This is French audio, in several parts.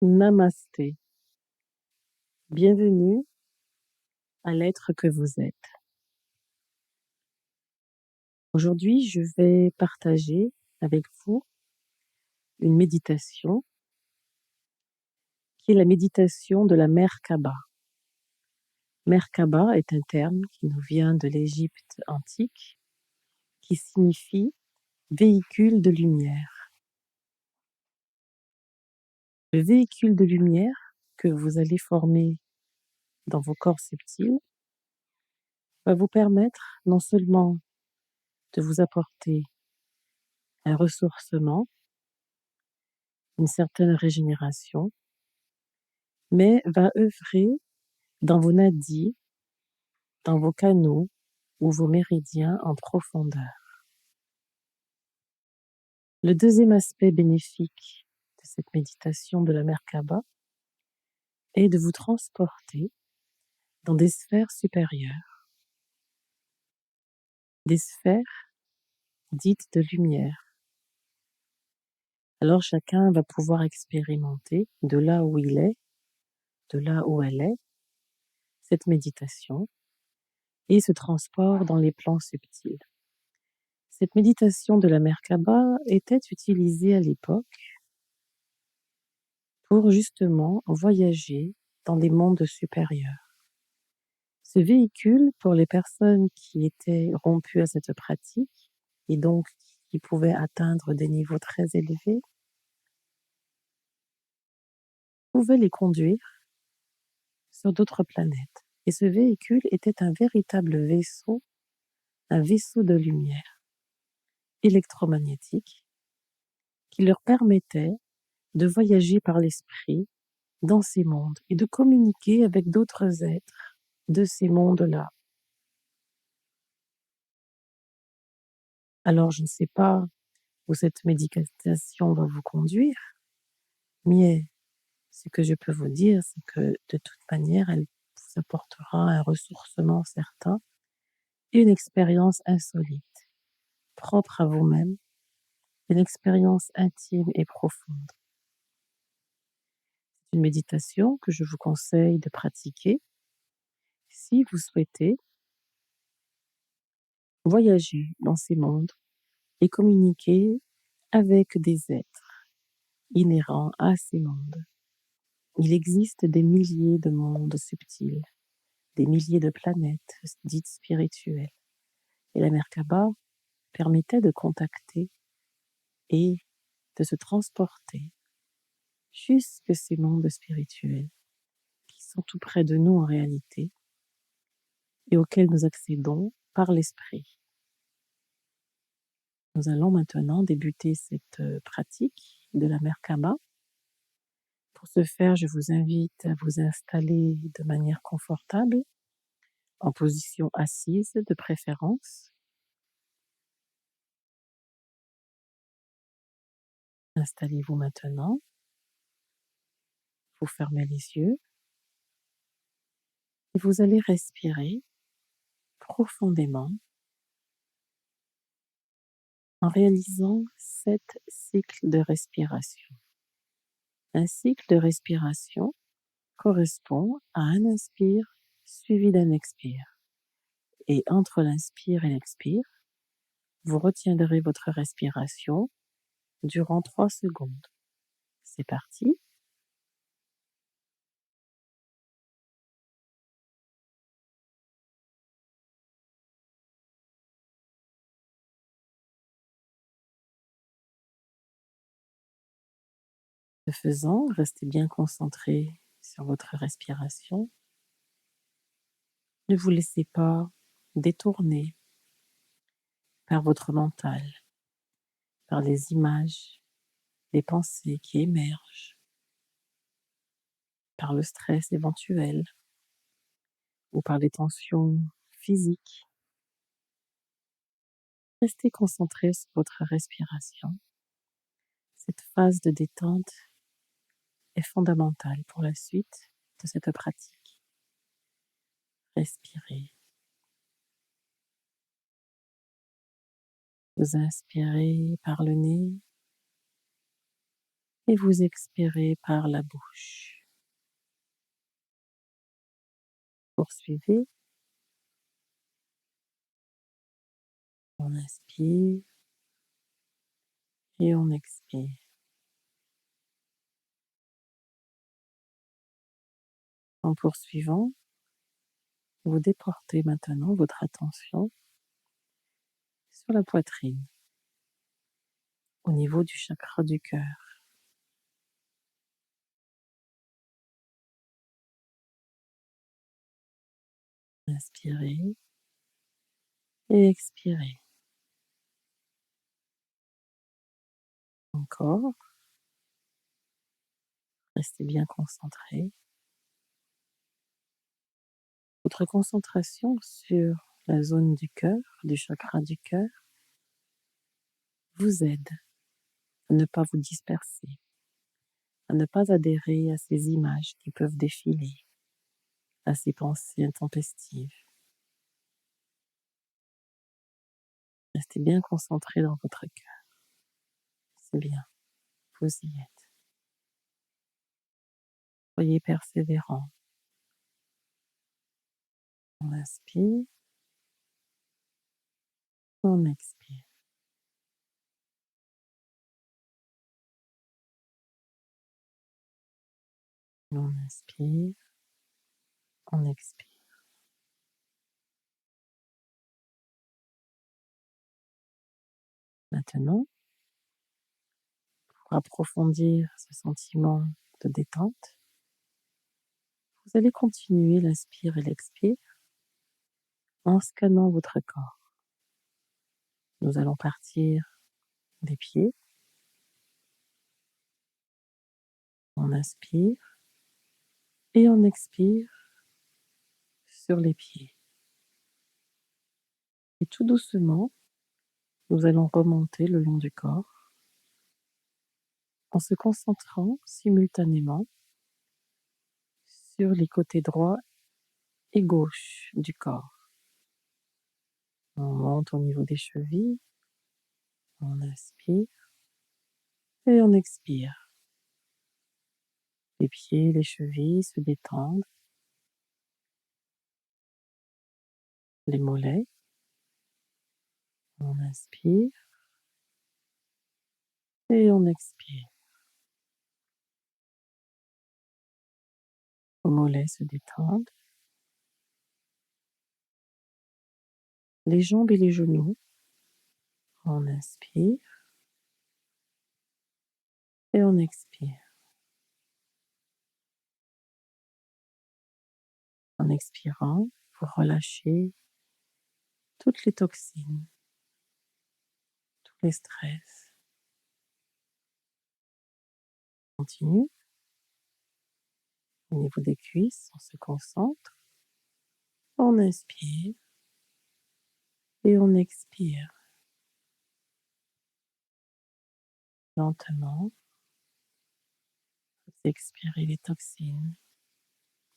Namasté. Bienvenue à l'être que vous êtes. Aujourd'hui, je vais partager avec vous une méditation qui est la méditation de la Merkaba. Merkaba est un terme qui nous vient de l'Égypte antique qui signifie véhicule de lumière. Le véhicule de lumière que vous allez former dans vos corps subtils va vous permettre non seulement de vous apporter un ressourcement, une certaine régénération, mais va œuvrer dans vos nadis, dans vos canaux ou vos méridiens en profondeur. Le deuxième aspect bénéfique de cette méditation de la Merkaba est de vous transporter dans des sphères supérieures, des sphères dites de lumière. Alors chacun va pouvoir expérimenter de là où il est, de là où elle est, cette méditation et ce transport dans les plans subtils. Cette méditation de la Merkaba était utilisée à l'époque pour justement voyager dans des mondes supérieurs. Ce véhicule, pour les personnes qui étaient rompues à cette pratique et donc qui pouvaient atteindre des niveaux très élevés, pouvait les conduire sur d'autres planètes. Et ce véhicule était un véritable vaisseau, un vaisseau de lumière électromagnétique qui leur permettait de voyager par l'esprit dans ces mondes et de communiquer avec d'autres êtres de ces mondes-là. Alors, je ne sais pas où cette méditation va vous conduire, mais ce que je peux vous dire, c'est que de toute manière, elle vous apportera un ressourcement certain et une expérience insolite, propre à vous-même, une expérience intime et profonde. C'est une méditation que je vous conseille de pratiquer si vous souhaitez voyager dans ces mondes et communiquer avec des êtres inhérents à ces mondes. Il existe des milliers de mondes subtils, des milliers de planètes dites spirituelles. Et la Merkaba permettait de contacter et de se transporter jusque ces mondes spirituels qui sont tout près de nous en réalité et auxquels nous accédons par l'esprit. Nous allons maintenant débuter cette pratique de la Merkaba. Pour ce faire, je vous invite à vous installer de manière confortable, en position assise de préférence. Installez-vous maintenant. Vous fermez les yeux et vous allez respirer profondément en réalisant 7 cycles de respiration. Un cycle de respiration correspond à un inspire suivi d'un expire. Et entre l'inspire et l'expire, vous retiendrez votre respiration durant 3 secondes. C'est parti. Ce faisant, restez bien concentré sur votre respiration. Ne vous laissez pas détourner par votre mental, par les images, les pensées qui émergent, par le stress éventuel ou par les tensions physiques. Restez concentré sur votre respiration. Cette phase de détente est fondamentale pour la suite de cette pratique. Respirez. Vous inspirez par le nez et vous expirez par la bouche. Poursuivez. On inspire et on expire. En poursuivant, vous déportez maintenant votre attention sur la poitrine, au niveau du chakra du cœur. Inspirez et expirez. Encore. Restez bien concentré. Votre concentration sur la zone du cœur, du chakra du cœur, vous aide à ne pas vous disperser, à ne pas adhérer à ces images qui peuvent défiler, à ces pensées intempestives. Restez bien concentré dans votre cœur. C'est bien, vous y êtes. Soyez persévérant. On inspire, on expire. On inspire, on expire. Maintenant, pour approfondir ce sentiment de détente, vous allez continuer l'inspire et l'expire en scannant votre corps. Nous allons partir des pieds. On inspire et on expire sur les pieds. Et tout doucement, nous allons remonter le long du corps en se concentrant simultanément sur les côtés droit et gauche du corps. On monte au niveau des chevilles, on inspire et on expire. Les pieds, les chevilles se détendent, les mollets, on inspire et on expire. Les mollets se détendent, les jambes et les genoux, on inspire et on expire. En expirant, vous relâchez toutes les toxines, tous les stress. On continue. Au niveau des cuisses, on se concentre. On inspire et on expire. Lentement, vous expirez les toxines,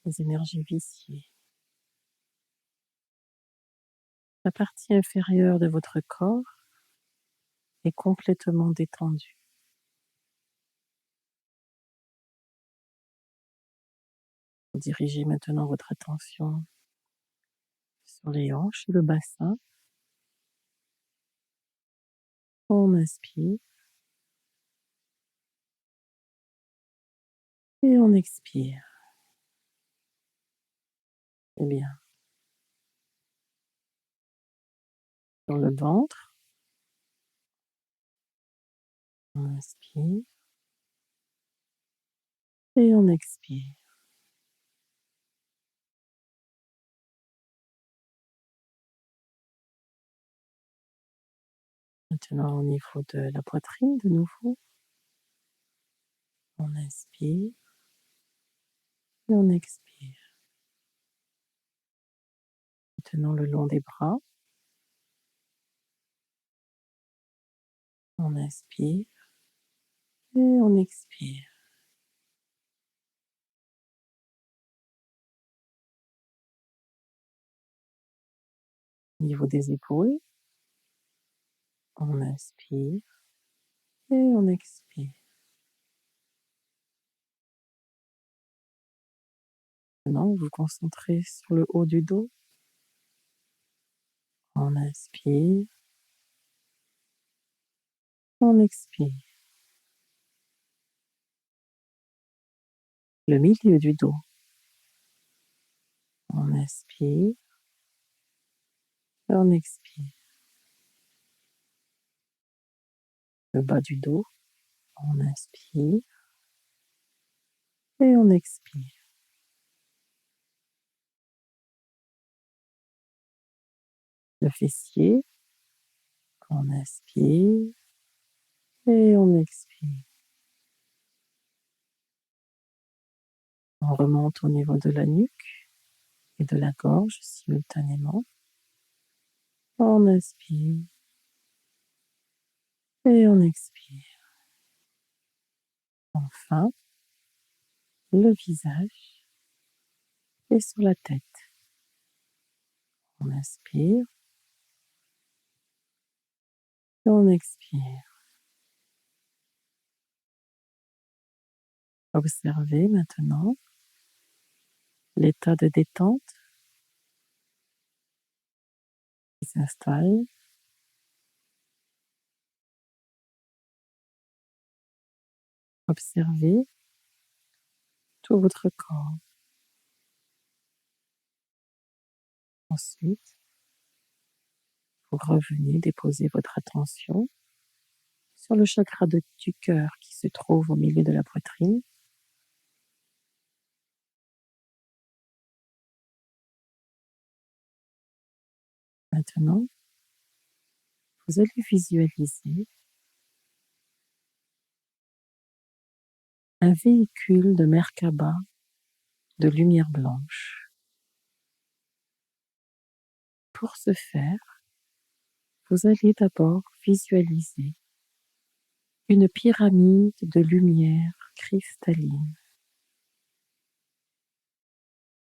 les énergies viciées. La partie inférieure de votre corps est complètement détendue. Vous dirigez maintenant votre attention sur les hanches et le bassin. On inspire et on expire. Eh bien, sur le ventre, on inspire et on expire. Maintenant, au niveau de la poitrine, de nouveau, on inspire et on expire. Maintenant, le long des bras, on inspire et on expire. Au niveau des épaules, on inspire et on expire. Maintenant, vous vous concentrez sur le haut du dos. On inspire, on expire. Le milieu du dos. On inspire, on expire. Le bas du dos. On inspire et on expire. Le fessier. On inspire et on expire. On remonte au niveau de la nuque et de la gorge simultanément. On inspire et on expire. Enfin, le visage et sur la tête. On inspire et on expire. Observez maintenant l'état de détente qui s'installe. Observez tout votre corps. Ensuite, vous revenez déposer votre attention sur le chakra du cœur qui se trouve au milieu de la poitrine. Maintenant, vous allez visualiser un véhicule de Merkaba de lumière blanche. Pour ce faire, vous allez d'abord visualiser une pyramide de lumière cristalline,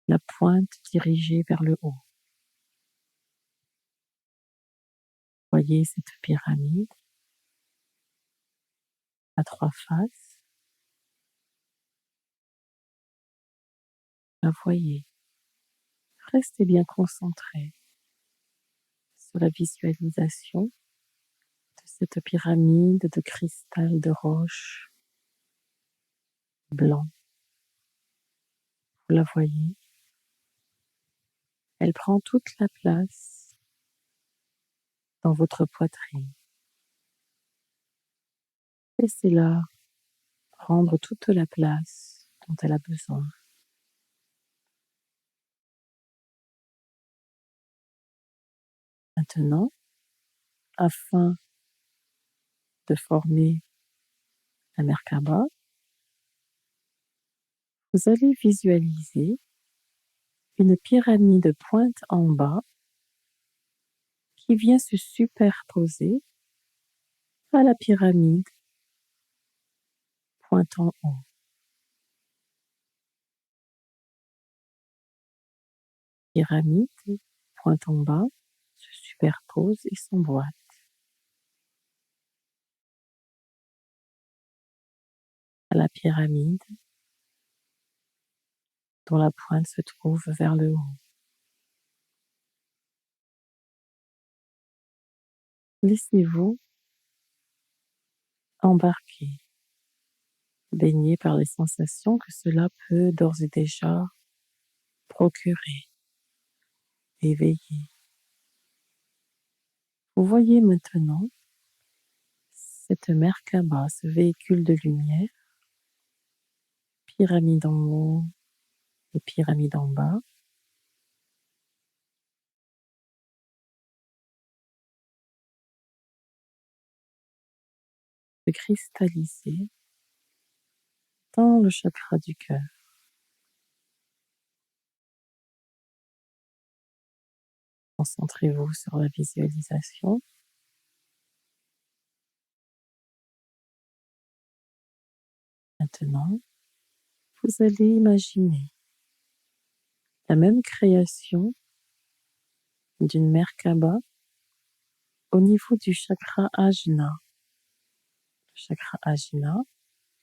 la pointe dirigée vers le haut. Voyez cette pyramide à 3 faces. La voyez. Restez bien concentré sur la visualisation de cette pyramide de cristal de roche blanc. Vous la voyez. Elle prend toute la place dans votre poitrine. Laissez-la prendre toute la place dont elle a besoin. Maintenant, afin de former la Merkaba, vous allez visualiser une pyramide pointe en bas qui vient se superposer à la pyramide pointe en haut. Pyramide pointe en bas se superpose et s'emboîte. À la pyramide dont la pointe se trouve vers le haut. Laissez-vous embarquer, baigné par les sensations que cela peut d'ores et déjà procurer, éveiller. Vous voyez maintenant cette Merkaba, ce véhicule de lumière, pyramide en haut et pyramide en bas, se cristalliser dans le chakra du cœur. Concentrez-vous sur la visualisation. Maintenant, vous allez imaginer la même création d'une Merkaba au niveau du chakra Ajna. Le chakra Ajna,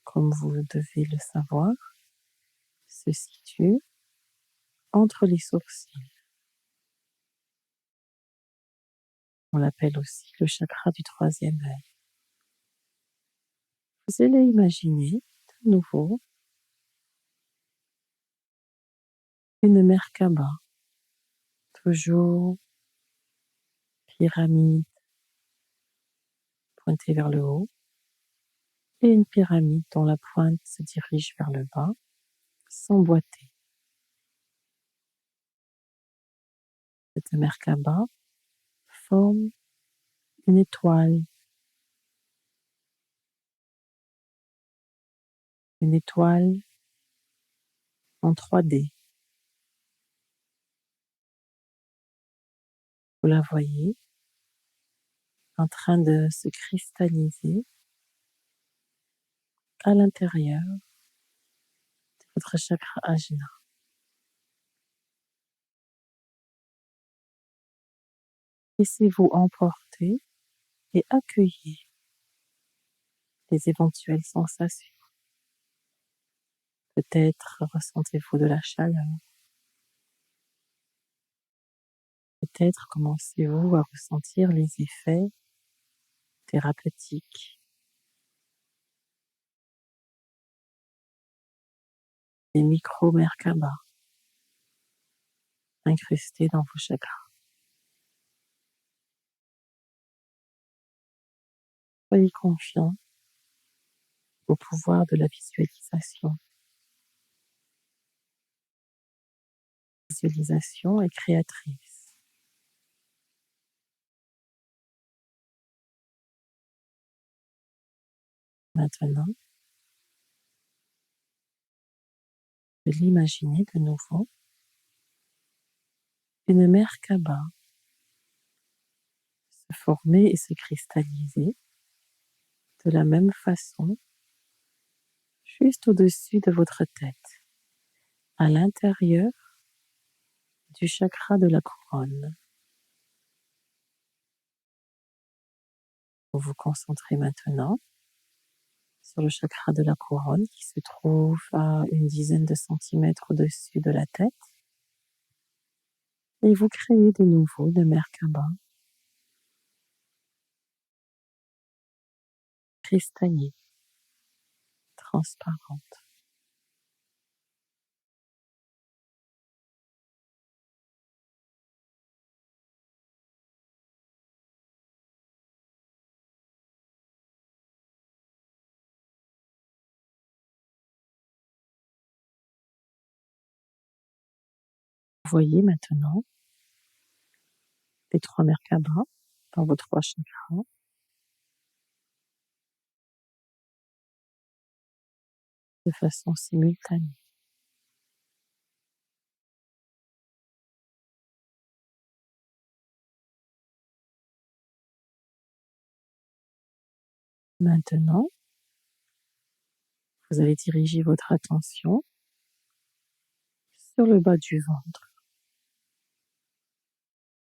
comme vous devez le savoir, se situe entre les sourcils. On l'appelle aussi le chakra du troisième œil. Vous allez imaginer de nouveau une Merkaba, toujours pyramide pointée vers le haut, et une pyramide dont la pointe se dirige vers le bas, s'emboîter. Cette Merkaba forme une étoile en 3D. Vous la voyez en train de se cristalliser à l'intérieur de votre chakra Ajna. Laissez-vous emporter et accueillir les éventuelles sensations. Peut-être ressentez-vous de la chaleur. Peut-être commencez-vous à ressentir les effets thérapeutiques des micro-Merkaba incrustés dans vos chakras. Soyez confiant au pouvoir de la visualisation. La visualisation est créatrice. Maintenant, de l'imaginer de nouveau, une Merkaba se former et se cristalliser de la même façon, juste au-dessus de votre tête, à l'intérieur du chakra de la couronne. Vous vous concentrez maintenant sur le chakra de la couronne qui se trouve à une dizaine de centimètres au-dessus de la tête. Et vous créez de nouveau de Merkaba cristalline, transparente. Vous voyez maintenant les 3 Merkaba dans vos 3 chakras de façon simultanée. Maintenant, vous allez diriger votre attention sur le bas du ventre,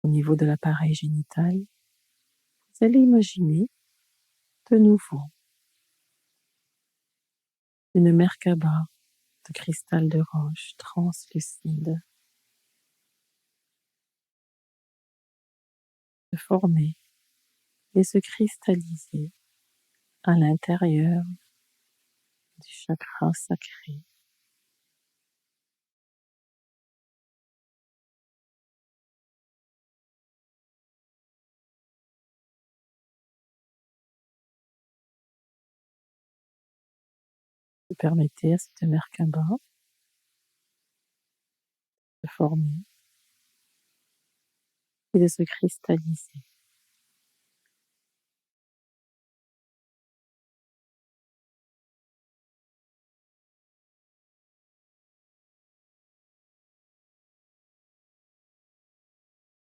au niveau de l'appareil génital. Vous allez imaginer de nouveau une Merkaba de cristal de roche translucide se former et se cristalliser à l'intérieur du chakra sacré. Vous permettez à cette Merkaba de former et de se cristalliser.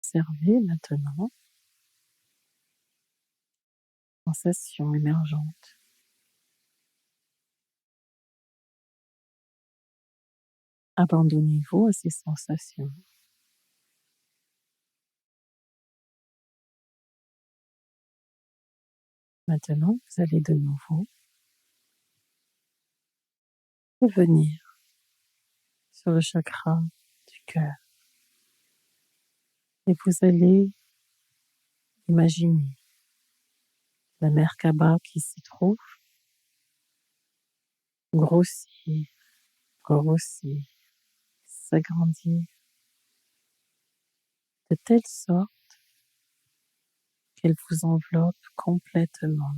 Observez maintenant les sensations émergentes. Abandonnez-vous à ces sensations. Maintenant, vous allez de nouveau revenir sur le chakra du cœur. Et vous allez imaginer la Merkaba qui s'y trouve grossir, grossir, s'agrandir de telle sorte qu'elle vous enveloppe complètement.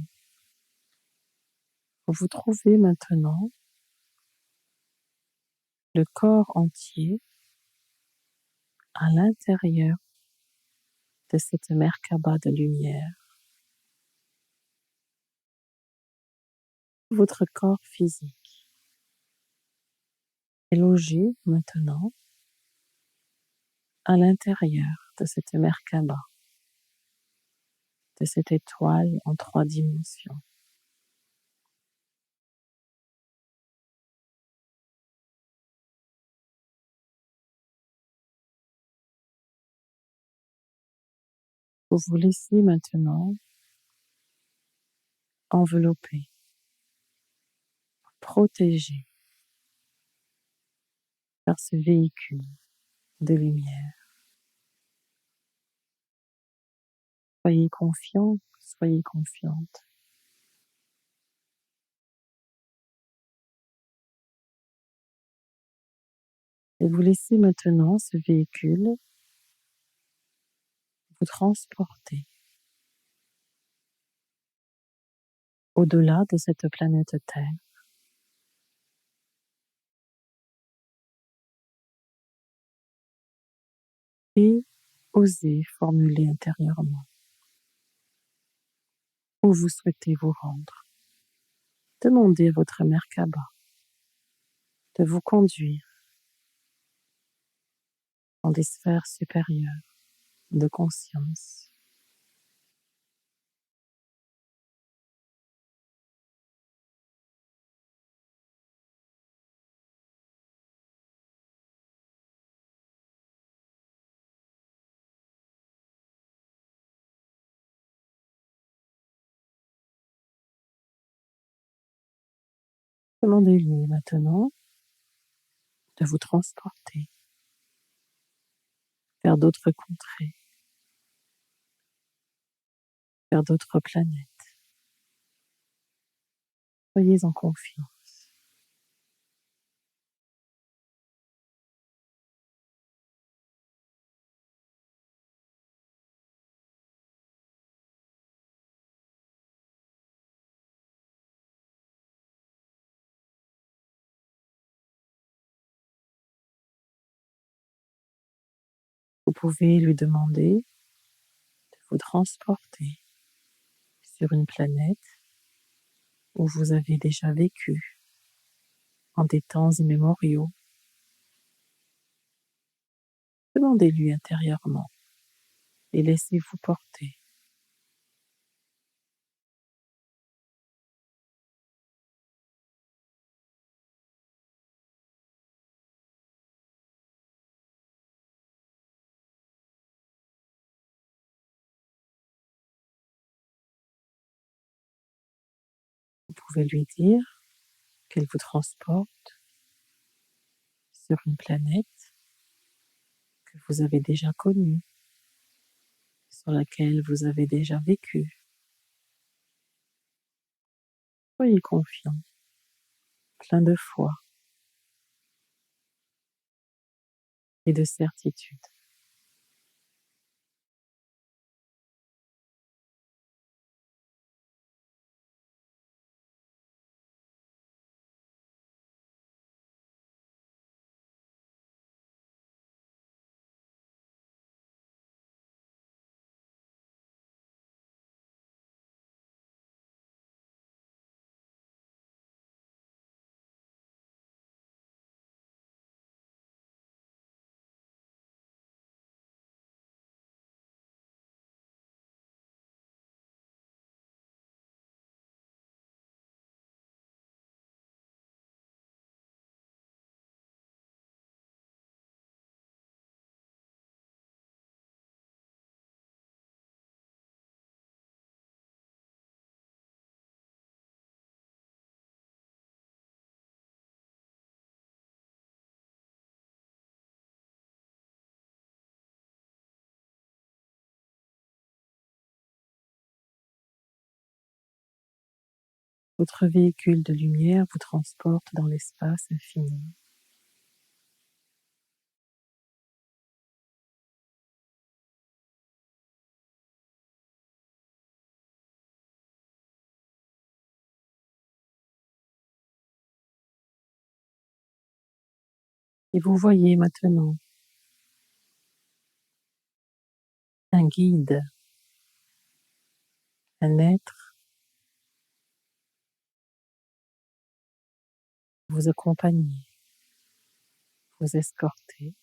Vous vous trouvez maintenant le corps entier à l'intérieur de cette Merkaba de lumière. Votre corps physique est logé maintenant à l'intérieur de cette Merkaba, de cette étoile en 3 dimensions. Vous vous laissez maintenant envelopper, protéger par ce véhicule de lumière. Soyez confiant, soyez confiante. Et vous laissez maintenant ce véhicule vous transporter au-delà de cette planète Terre. Et osez formuler intérieurement où vous souhaitez vous rendre. Demandez à votre Merkaba de vous conduire dans des sphères supérieures de conscience. Demandez-lui maintenant de vous transporter vers d'autres contrées, vers d'autres planètes. Soyez en confiance. Vous pouvez lui demander de vous transporter sur une planète où vous avez déjà vécu en des temps immémoriaux. Demandez-lui intérieurement et laissez-vous porter. Vous pouvez lui dire qu'elle vous transporte sur une planète que vous avez déjà connue, sur laquelle vous avez déjà vécu. Soyez confiant, plein de foi et de certitude. Votre véhicule de lumière vous transporte dans l'espace infini. Et vous voyez maintenant un guide, un être vous accompagner, vous escorter.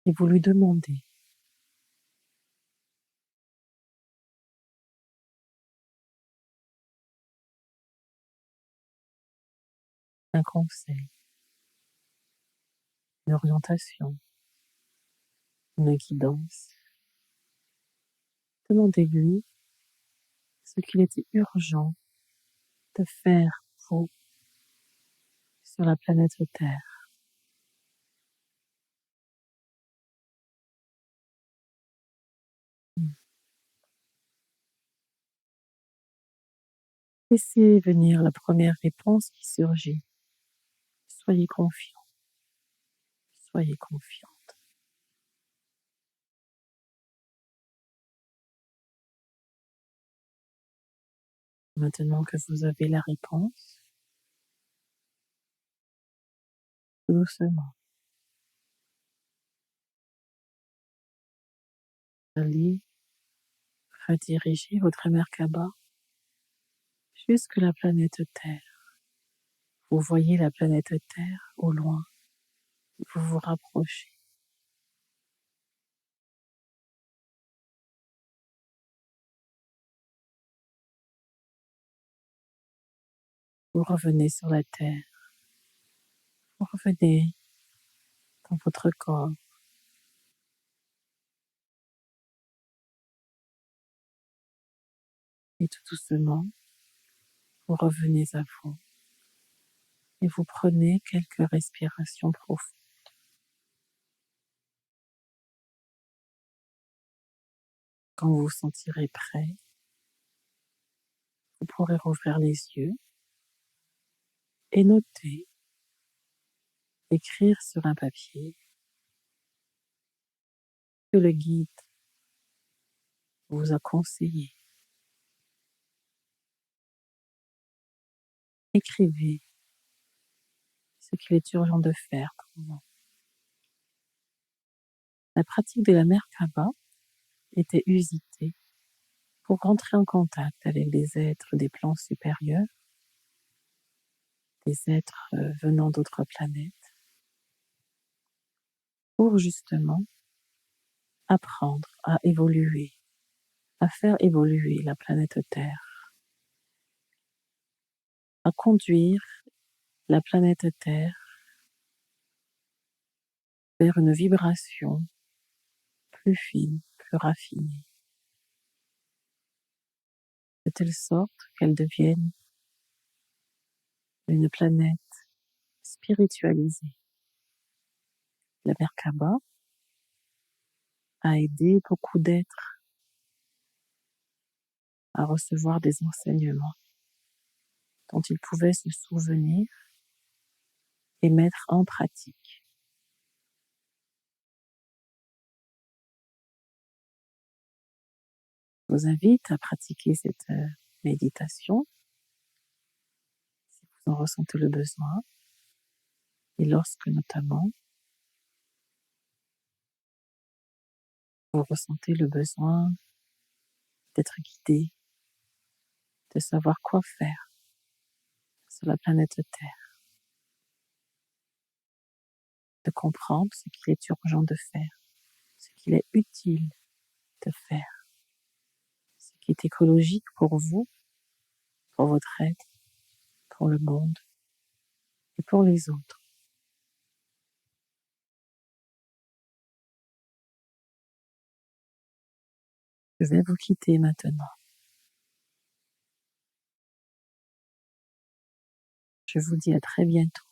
Et vous lui demandez un conseil, une orientation, une guidance. Demandez-lui ce qu'il était urgent de faire vous sur la planète Terre. Laissez venir la première réponse qui surgit. Soyez confiant, soyez confiante. Maintenant que vous avez la réponse, doucement, allez rediriger votre Merkaba jusque la planète Terre. Vous voyez la planète Terre au loin. Vous vous rapprochez. Vous revenez sur la Terre. Vous revenez dans votre corps. Et tout doucement, vous revenez à vous. Et vous prenez quelques respirations profondes. Quand vous vous sentirez prêt, vous pourrez rouvrir les yeux et noter, écrire sur un papier que le guide vous a conseillé. Écrivez ce qu'il est urgent de faire pour vous. La pratique de la Merkaba était usitée pour rentrer en contact avec des êtres des plans supérieurs, des êtres venant d'autres planètes, pour justement apprendre à évoluer, à faire évoluer la planète Terre, à conduire la planète Terre vers une vibration plus fine, plus raffinée, de telle sorte qu'elle devienne une planète spiritualisée. La Merkaba a aidé beaucoup d'êtres à recevoir des enseignements dont ils pouvaient se souvenir et mettre en pratique. Je vous invite à pratiquer cette méditation si vous en ressentez le besoin et lorsque notamment vous ressentez le besoin d'être guidé, de savoir quoi faire sur la planète Terre, de comprendre ce qu'il est urgent de faire, ce qu'il est utile de faire, ce qui est écologique pour vous, pour votre être, pour le monde et pour les autres. Je vais vous quitter maintenant. Je vous dis à très bientôt.